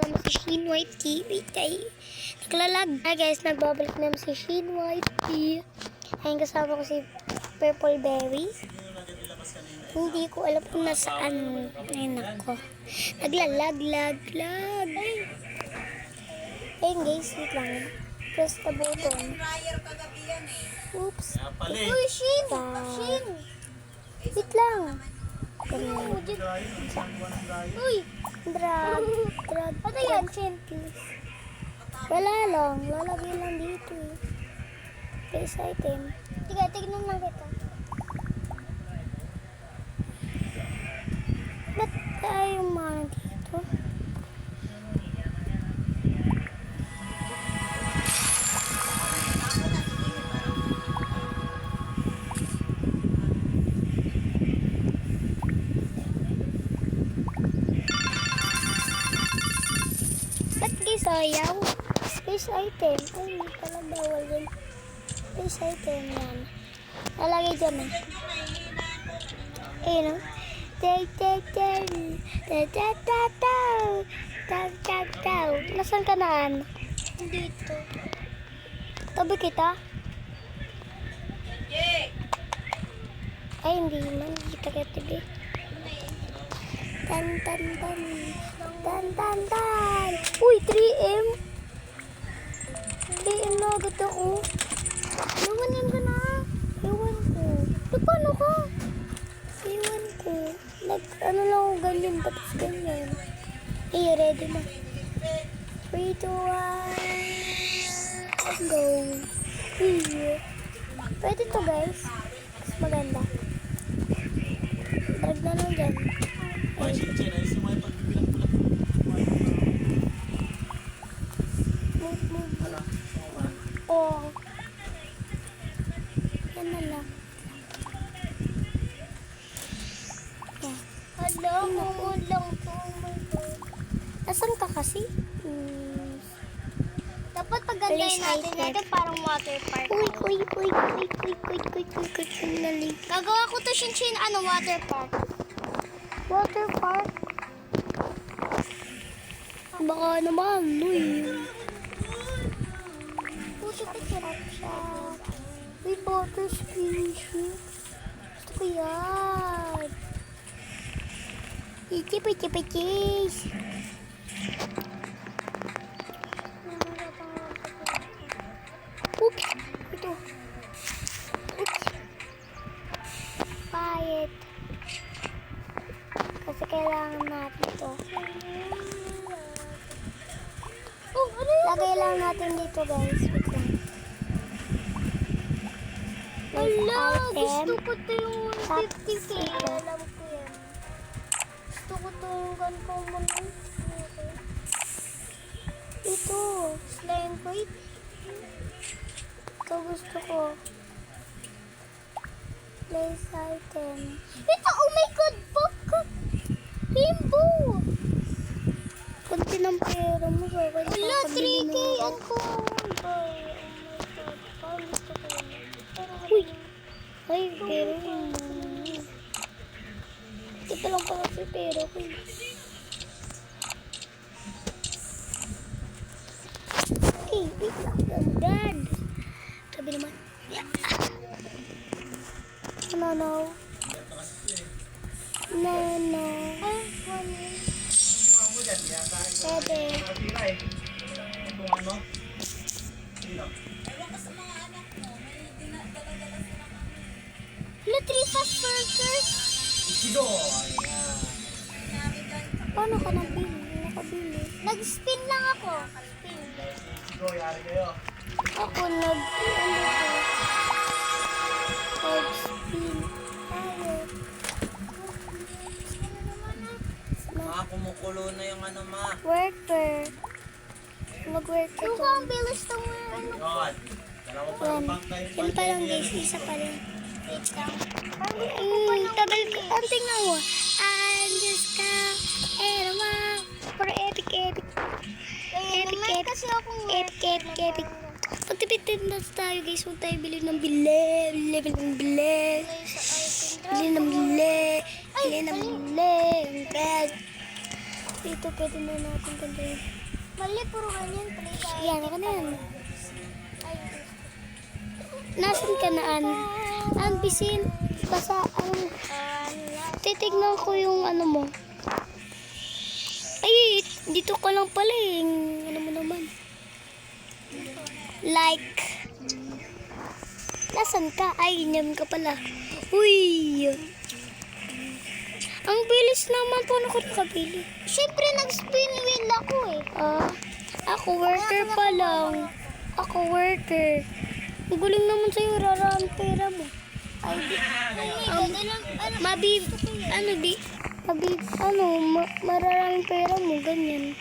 naman si Shin White TV. Naglalag. Hi guys, nagbabalik naman si Shin White TV. Ayun, kasama ko si Purple Berry. Hindi ko alam kung nasaan. Ayun ako. Naglalag. Ayun guys, wait lang. Press the button. Oops. Uy, Shin! Wait lang. Uy! Drag. Ano yan, Shin? Wala lang. Lalagay lang dito eh. Base item. Tignan lang kita. Ba't tayo mga dito? Ba't guys ayaw? Space item. Ay, hindi pala bawal yun. Space item yan. Lalagay dyan eh. Ayun o. Nasaan ka naan? Dito. Tabi kita? Ay, hindi man. Kita kita tibi. Tan. Uy, 3M. 3M na agad ako. Iwanin ko na. Iwan ko. Paano ka? Iwan ko. Ano lang ako ganyan. Tapos ganyan. Eh, ready na. 3, 2, 1. Let's go. Pwede to guys. Mas maganda. Drag na lang dyan. Move. Oh. Yan na lang. Yan. Hala, kumod lang to. Oh my God. Nasaan ka kasi? Dapat pagandahin natin natin parang water park. Uy. Nalik. Gagawa ko to, Shin, water park. Water park. Baka naman, uy. Puso ka sarap siya. Uy, water spaceship. Gusto ko yan. Ichip. Oops. Ito. Oops. Payet. Kasi kailangan natin ito. Oh, ano yun? Lagay lang natin dito guys. Wait lang. Hala, Item. gusto ko to yung Top 150k. secret. Alam ko yan. Gusto ko to yung uncommon. Ito. Slime crate. Ito gusto ko. Place item. Ito, oh my God, book! Rainbow! Kunti ng pera mo sa akin. Hala, Kakabili 3k mo. uncommon. Oh my God, parang gusto ko yun. Pero Uy! Ay, pero ito lang pala si pera ko. Okay, wait lang. Dad! Sabi naman. No. ay, one year. Pwede. Hala, 3 fast burgers. Paano ka nabili? Nakabili. Nag-spin lang ako. Spin. Ako nag-spin. Tayo. Kumukulo na yung ano, ma. Worker. Mag-work ka Yung dyan. ang bilis tong ano. Yun. Dalawa pa Yan. ng bangkay. Yan pa lang guys. Isa pa lang. Wait lang. Tagal ko. Ang tingnan mo. Andes ka. Erawa. For epic. May kasi akong Epic. Magtipid na tayo guys. Huwag tayo bili ng bili. Bili ng bili. Bili ng bili. Bili ng bili. Ang bad. Dito pwede na natin ganyan. Mali, puro ganyan. Play. Yan, ako na yan. Ay, Nasaan ka na, An? An, bisin. Basta, titignan ko yung ano mo. Ay, dito ka lang pala eh. Ano mo naman. Like. Nasaan ka? Ay, inyam ka pala. Uy! Ang bilis naman po ako nakabili. syempre, nag-spin wheel ako eh. Ako worker pa lang. Ako worker. Ang galing naman sa'yo, raraan pera mo. Ay, di. Mararaming pera mo, ganyan.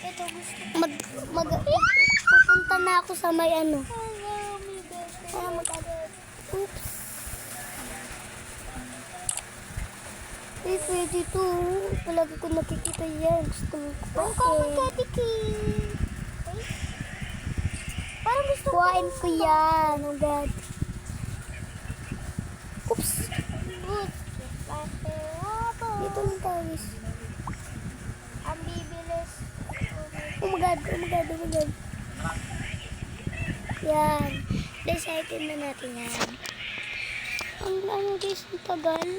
Ito, gusto ko. Pupunta na ako sa may ano. Hello, my best. Ano mag-agad? Oops. Eh, pwede to. Palagi ko nakikita yan. Gusto ko Ang common candy king. Parang gusto ko. kuhain ko yan. Oh God. Oops. Good. Dito lang tayo. Ang bibilis. Oh my God. Oh my God. Oh my God. Yan. Decided na natin yan. Ang ano guys, ang tagal.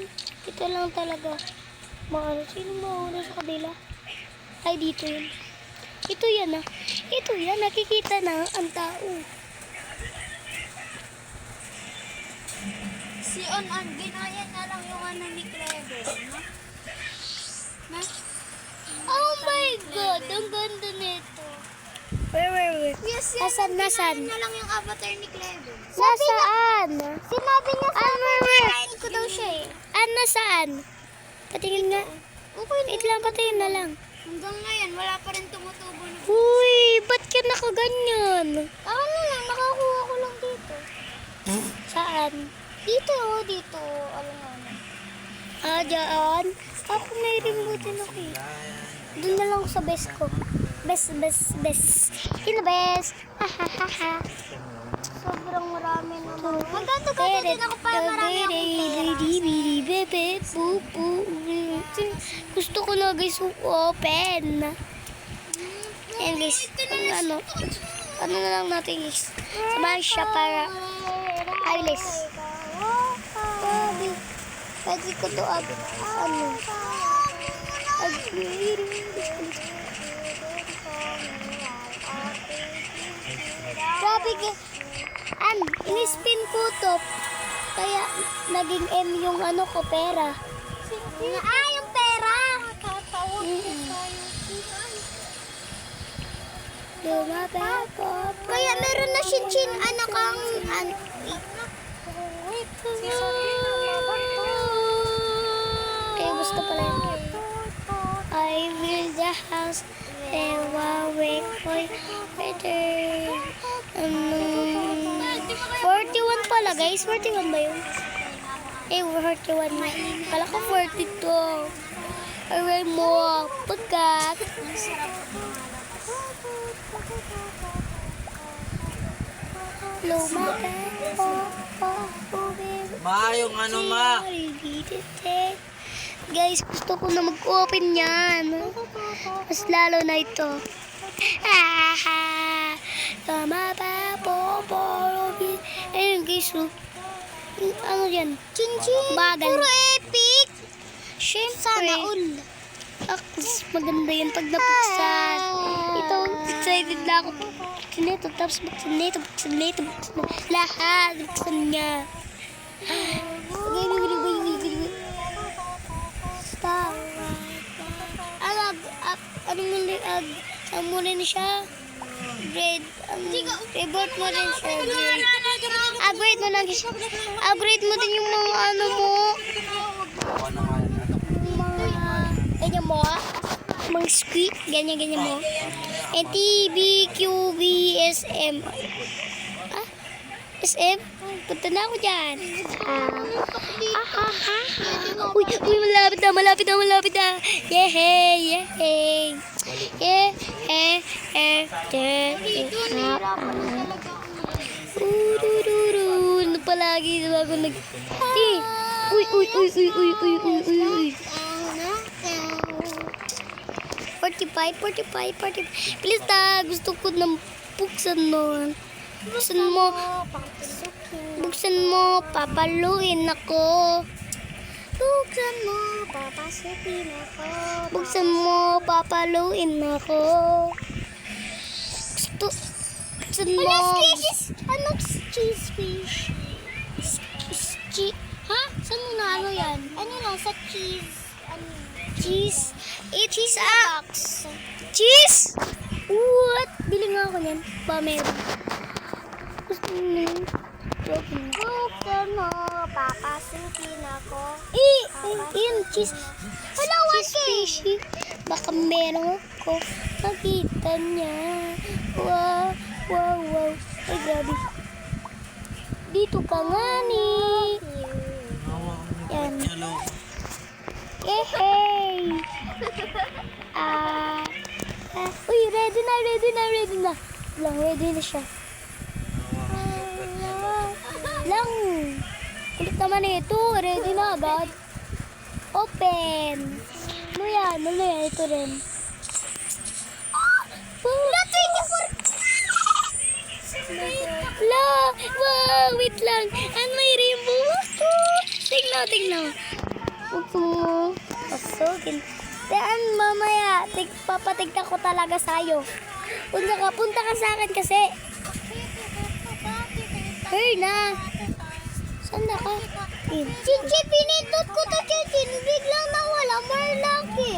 Ito lang talaga. Sino mauna sa kabila? Ay, dito yun. Ito yan ah. Ito yan. Nakikita na ang tao. Si On, ginaya na lang yung ano ni Clever, no? Na? Oh my God! Ang ganda nito. Where? Yes, Nasaan? ginaya na lang yung avatar ni Clever. Nasaan? Sinabi niya sa akin, where? kain ko daw siya eh. Nasaan? Patingin nga. Okay, Wait lang, patingin na lang. hanggang ngayon, wala pa rin tumutubo na. Uy, ba't ka nakaganyan? Ano lang, nakakuha ko lang dito. Saan? Dito, dito. Alam mo. Dyan. Ako may remote din ako eh. Doon na lang ako sa best ko. Best. In the best. Ha ha ha ha. Sobrang marami naman. Magkatagal din ako para marami akong pera. Gusto ko na guys open. And guys, ano na lang natin guys. Samahan siya para ayos. Pwede ko to Grabe in-spin ko to. Kaya naging M yung ano ko, pera. Yung pera! Kaya meron na Shinchin anak ang Kaya gusto pala yun. I will the house and wait for better. 41 pala guys. 41 ba yun? 41 na. Kala ko 42. Aray mo. Pagkat. Yung ano, ma? Guys, gusto ko na mag-open yan. Mas lalo na ito. Ayun guys, ano yan? Chinchin! Bagal. Puro epic! Siyempre. Sana all. Maganda yan pag napuksan. Ito, excited na ako. Buksan nito, tapos buksan nito. Lahat, buksan niya. Stop. Ano mo rin siya? Grade. Report mo rin siya. Upgrade mo lang siya. Upgrade mo din yung mga ano mo. Ganyan mo ah. Mga squeak. Ganyan mo. NTBQBSM. SM? Punta na ako dyan. Uy, malapit na. Yehey. Ano palagi ako nag... Uy. 45. Please na, gusto ko ng buksan mo. Buksan mo. Papasukin. Buksan mo, papaluin ako. Buksan mo, papasukin ako. Buksan mo, papaluin ako. Buksan mo. Anong cheese fish? Ha? Saan mo na ano yan? Ano na, sa cheese? Ano? Cheese. Cheese box. Cheese? What? Bili nga ako niyan. Ba, meron. Gusto mo broken. Buksan mo, papasukin ako. Yun, cheese. Wala, Cheese fishy. Baka meron ako. Makita niya. Wow. Ay, grabe. Dito ka nga ni. Yan. Hey. Uy, ready na. Ready na siya. Lang. Kulit naman ito. Ready na agad. Open. Ano yan? Ito rin. Wow, wait lang. May rainbow. Tingnan. Huwag mo pasukin. Daan mamaya. Papatignan ko talaga sa'yo. Punta ka sa akin kasi. Hey na. Saan na ka? Chichi, pinindot ko to, Chichi. Biglang nawala, Marlaki.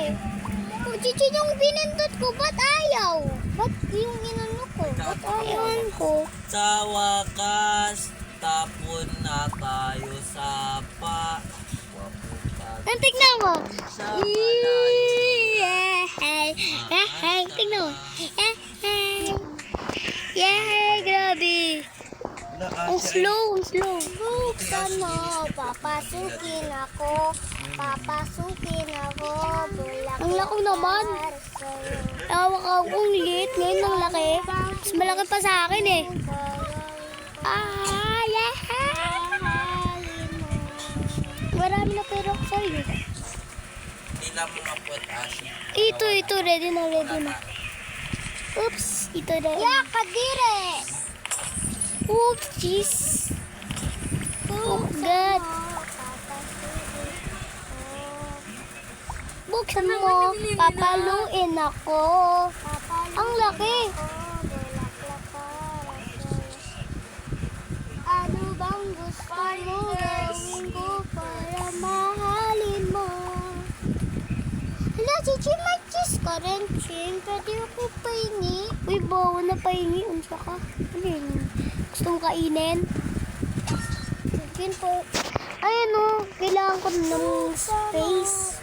Chichi, yung pinindot ko, ba't ayaw? Ba't yung inano ko? Ba't ayaw? Ewan ko. Sa wakas, tapon na tayo sa Ang tignan mo. Sa malayo. Hey, tignan mo. Yay, grabe. Ang slow. Buksan mo, papasukin ako. Ang laki naman. Tawa ka kung liit. Ngayon ang laki. Mas malaki pa sa akin eh. Yeah. Marami na pero ako sa'yo. Ilang mga pot, Ashi. Ito. Ready na. Oops. Ito na. Kadire! Oops, cheese. Oh, God. Buksan mo. Papaluin ako. Ang laki. Ano bang gusto mo gawin ko para mahalin mo? Hala, Chichi, may cheese ka rin, Ching. Pwede ako pahingi. Uy, bawa na pahingi. Unsa ka? Ano yun? Gusto mong kainin? Chicken po. Ayun o. Kailangan ko ng space.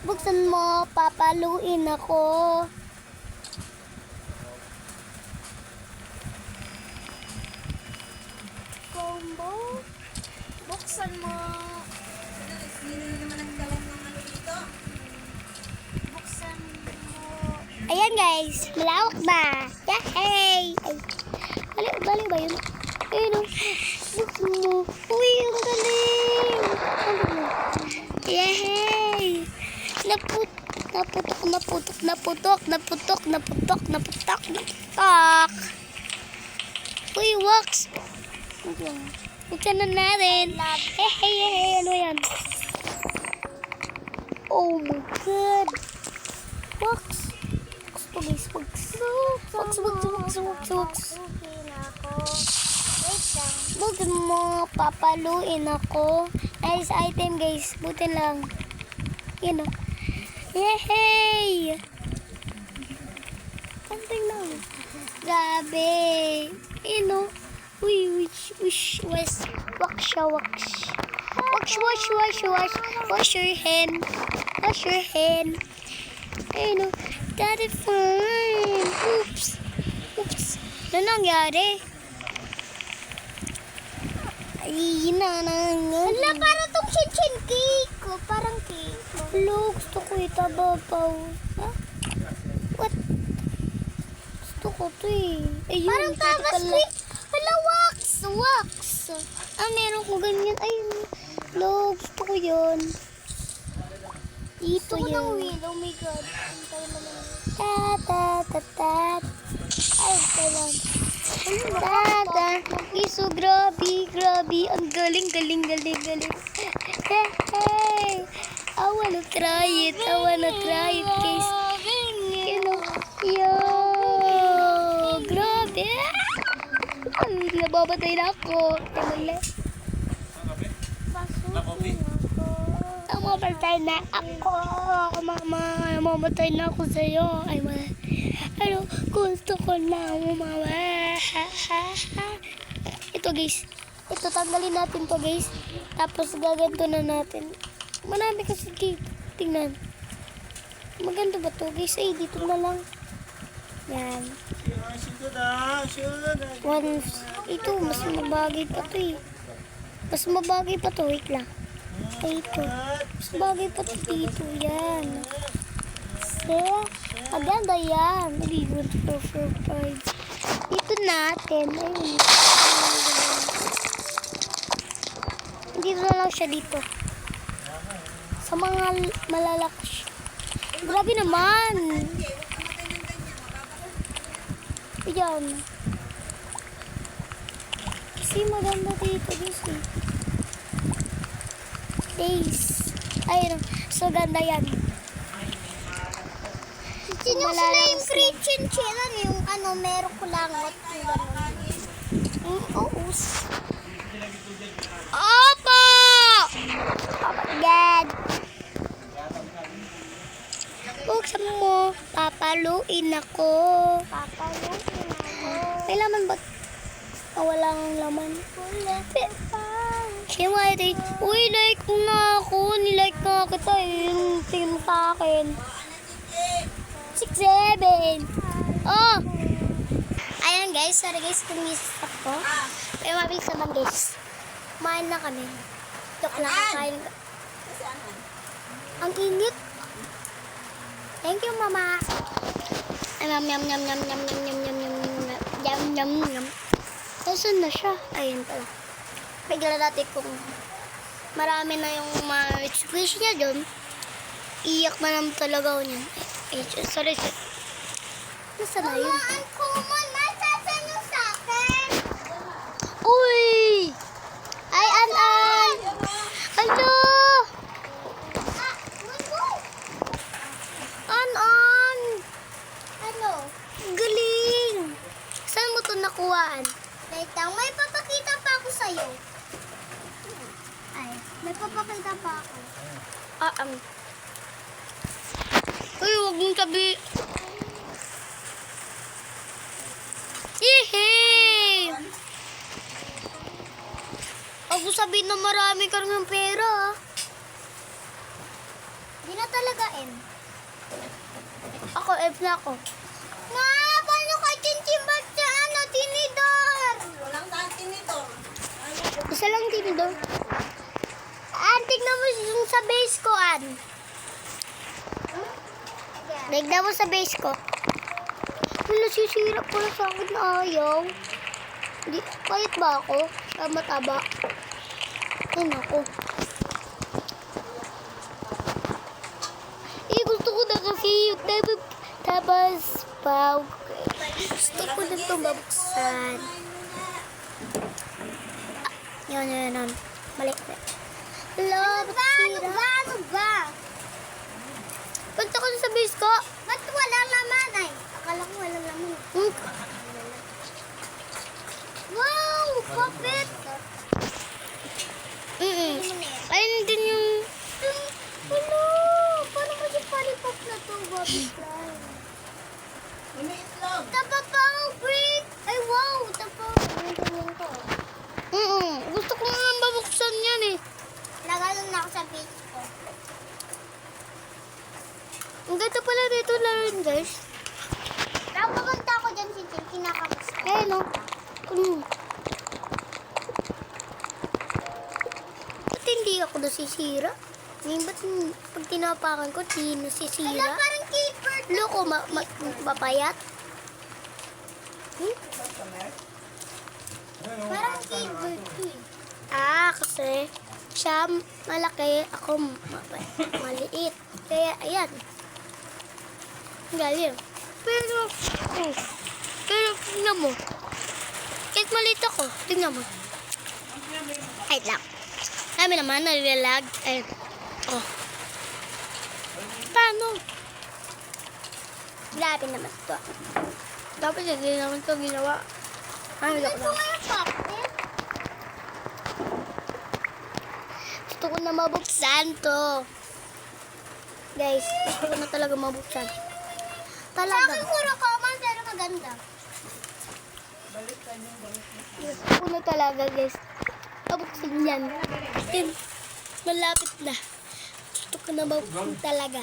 Buksan mo. Papaluin ako. Combo. Buksan mo. Buksan mo. Ayan guys. Malawak na. Yay! Ay. Bali ba yun? Ayun o. Buksan mo. Uy, ang galing. Yay! Naputok. Uy, wax. Buksan na natin. Hey, ano yan? Oh my God. Wax. Wax. Papasukin ako. Wait lang. Buksan mo, papaluin ako. Nice item guys. Buti lang. Yan o. Yay! Something lang. Grabe. Yan o. Uy, wish. Wax siya. Wash your hand. Ayun o. Got it fine. Oops. Ano nangyari? Ay, Hala, para itong chinchin cake ko. Parang cake. Hello, gusto ko itababaw. Ha? What? Gusto ko to eh. Ayun, Parang tamas cake. Hala, wax. Meron ko ganyan. Ayun. Hello, gusto ko yun. Ito Gusto ko ng yun. wheel. Oh my God. Ang tayo naman. Ta ta ta ta. Ay, kailan. Ano Tata. Iso, grabe, grabe. Ang galing, galing, galing, galing. Hey, hey. I wanna try it. I wanna try it, guys. You know, yo. Grabe. Ay, nababatay na ako. Mali. Mamatay na ako. Mama, mamatay na ako sa'yo. Ay, mali. Ano, gusto ko na umawa. Ito, guys. Ito, tanggalin natin to, guys. Tapos, gaganto na natin. Marami kasi dito. Tingnan. Maganda ba to, guys? Ay, dito na lang. Yan. Ito, mas mabagay pa to, eh. Mas mabagay pa to. Wait lang. Ay, ito. Mas bagay pa to dito. Yan. See? Maganda yan. Very good for cards. Dito natin. Ayun. Dito na lang siya dito. Sa mga malalakas. Grabe naman. Yan. Kasi maganda dito. Guys. Days. Ayun. So, ganda yan. Sino sila yung free chinchilla? Yung ano, meron ko lang. Oo. Opo! Oh my God. Buksan mo. Papaluin ako. May laman ba? Oh, wala ang laman. Siya rin. Uy, like mo na ako. Nilike na kita. Yung tingin mo sa akin. 6-7. Oh! Ayan guys. Sorry guys kung miss ako. Pero mabilis naman guys. Kumain na kami. Joke lang. Kain. Ang init. Thank you, mama. Yum, yum, yum, yum, yum, yum, yum, yum, yum, yum, yum, yum. Nasaan na siya? Ayun pala. Bigla natin kung marami na yung mga squish niya doon. Iyak na naman talaga ako niyan. Ay, sorry. Nasaan na yun? Ang common. Masasan yung sa akin. Uy! Ay, an-an! Ano? An-an! Ano? Galing! Saan mo ito nakuhaan? Wait lang. May papakita pa ako sa'yo. Ay, may papakita pa ako. Uy, huwag mong tabi. Yehey! Ako sabihin na marami ka ng pera. Di na talaga M. Ako, F na ako. Ma, paano ka chinchimbat sa ano, tinidor? Isa lang din doon. Tignan mo yung sa base ko, An. Tignan mo sa base ko. Wala, sisira pala sa akin na ayaw. Di, kahit ba ako? Mataba. Ay, naku. Gusto ko na kasi yung tapos pau. Gusto ko na itong babuksan. Yan. Mali. Hello, Ano ba? punta ko na sa base ko. Ba't walang laman? Ay, akala ko walang laman. Wow, puppet! Ayun din yung... Ano? Paano mo yung palipap na to, Bobby Fly? Tapapaw, wait! Ay, wow! Tapaw. Ano ganyan to? Gusto ko nga babuksan yan eh. Nagalong na ako sa beach ko. Ang ganda pala dito laruin, guys. Tapos pumunta ako dyan si Jim, kinakamas ko. Eh, no? Ba't hindi ako nasisira? Ba't pag tinapakan ko, di Wala, nasisira? parang keeper. Loko, mapayat? Parang keeper to eh. Kasi Siya malaki, ako maliit. Kaya, ayan. Galing. Pero tingnan mo. Kahit maliit ako, tingnan mo. Ay lang. Sabi naman, nalilag. Ayun. Oh. Paano? Grabe naman ito. Dapat hindi naman ito ginawa. Ay, Ito nga yung puppet. Gusto ko na mabuksan to. Guys, gusto ko na talaga mabuksan. Sa Talaga. akin puro common pero maganda. Gusto ko na talaga, guys. Mabuksan yan. Tin, malapit na. Gusto ko na mabuksan talaga.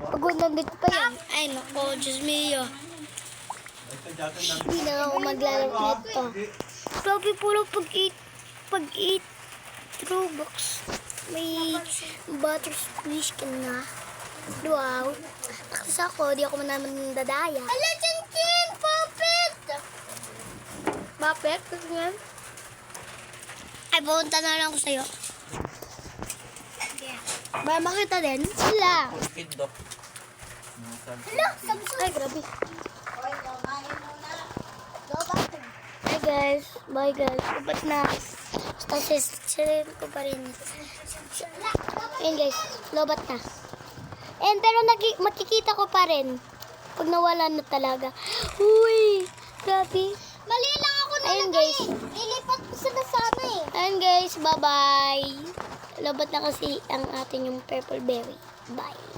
Pagod nandito pa yan. Ay, nako, Diyos mio. Hindi na ako maglalaro nito. Grabe puro pag-eat Robux. May butter squish ka na. Wow. Kasi ako, di ako naman dadaya. Ala, Chin! Puppet! Bakit? Kasi nga. Ay, pupunta na lang ako sa'yo. Para makita din. Sila. Kid dog. Ala, Samsung! Ay, grabe. Hi guys. Bye guys. Upat na. Kasi sinin ko pa rin. Ayun guys. Lobat na. And pero makikita ko pa rin. Pag nawala na talaga. Uy. Grabe. Mali lang ako na Ayun guys. Lilipat ko sila sa ano eh. Ayun guys. Bye bye. Lobat na kasi ang ating yung purple berry. Bye.